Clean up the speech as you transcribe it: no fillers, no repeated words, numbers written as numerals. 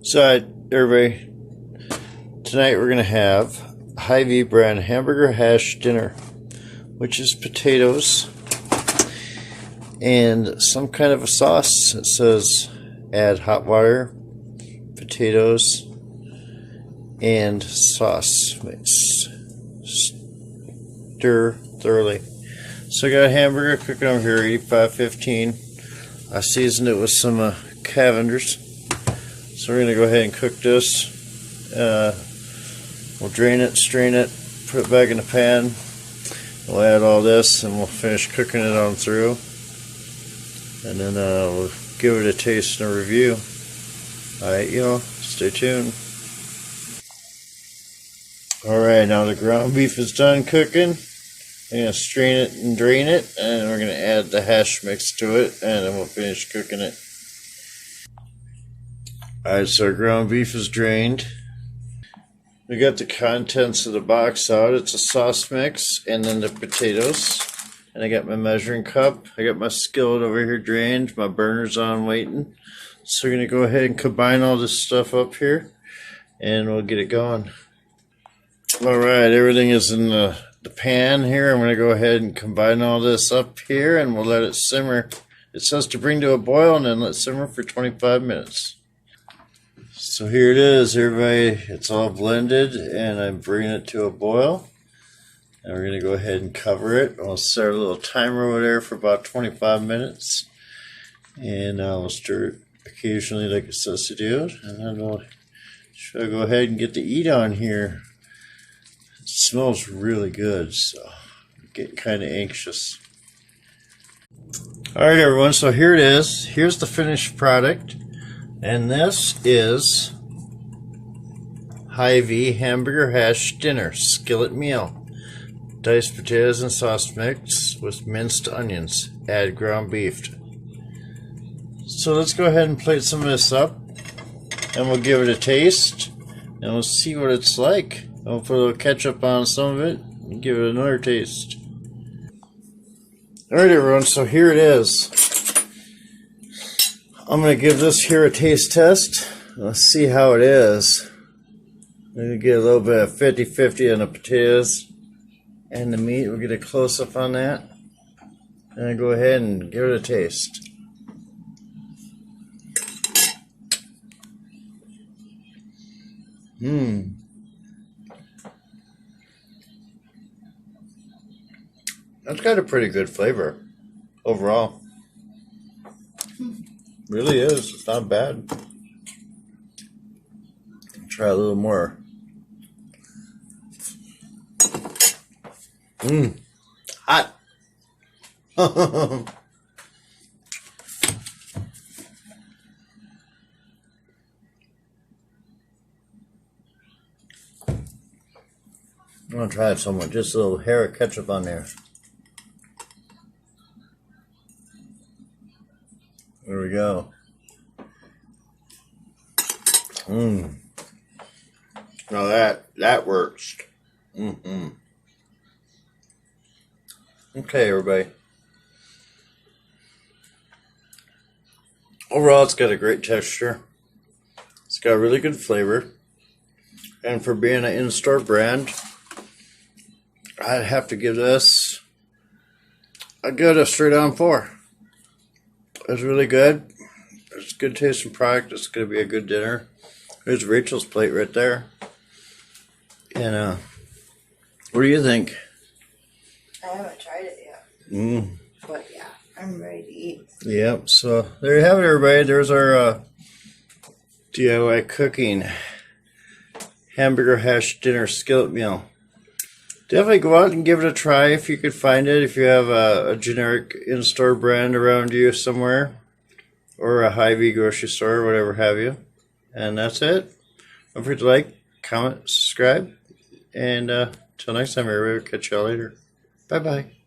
So, everybody, tonight we're going to have Hy-Vee brand hamburger hash dinner, which is potatoes and some kind of a sauce. It says add hot water, potatoes, and sauce. Stir thoroughly. So I got a hamburger cooking over here, 8515. I seasoned it with some Cavenders. So we're going to go ahead and cook this. We'll drain it, strain it, put it back in the pan. We'll add all this and we'll finish cooking it on through. And then we'll give it a taste and a review. Alright, y'all, stay tuned. Alright, now the ground beef is done cooking. I'm going to strain it and drain it, and we're going to add the hash mix to it, and then we'll finish cooking it. Alright, so our ground beef is drained. We got the contents of the box out. It's a sauce mix, and then the potatoes. And I got my measuring cup. I got my skillet over here drained. My burner's on waiting. So we're going to go ahead and combine all this stuff up here, and we'll get it going. Alright, everything is in the pan here. I'm going to go ahead and combine all this up here, and we'll let it simmer. It says to bring to a boil and then let simmer for 25 minutes. So here it is, everybody. It's all blended, and I'm bringing it to a boil. And we're going to go ahead and cover it. I'll set a little timer over there for about 25 minutes. And we'll stir it occasionally like it says to do. And then we'll go ahead and get the eat on here. It smells really good, so I'm getting kind of anxious. Alright everyone, so here it is. Here's the finished product. And this is Hy-Vee hamburger hash dinner skillet meal. Diced potatoes and sauce mix with minced onions. Add ground beef. So let's go ahead and plate some of this up, and we'll give it a taste, and we'll see what it's like. I'll put a little ketchup on some of it and give it another taste. Alright everyone, so here it is. I'm going to give this here a taste test. Let's see how it is. I'm going to get a little bit of 50-50 on the potatoes and the meat. We'll get a close-up on that. And I'll go ahead and give it a taste. That's got a pretty good flavor overall. Really is. It's not bad. Try a little more. Hot. I'm gonna try some with just a little hair of ketchup on there. There we go. Now that works. Okay, everybody. Overall, it's got a great texture. It's got a really good flavor. And for being an in-store brand, I'd have to give this a good straight on 4. It's really good. It's a good tasting product. It's going to be a good dinner. There's Rachel's plate right there. And what do you think? I haven't tried it yet. But yeah, I'm ready to eat. Yep. So there you have it, everybody. There's our DIY cooking hamburger hash dinner skillet meal. Definitely go out and give it a try if you could find it. If you have a generic in-store brand around you somewhere, or a Hy-Vee grocery store, or whatever have you. And that's it. Don't forget to like, comment, subscribe, and until next time, everybody, catch y'all later. Bye-bye.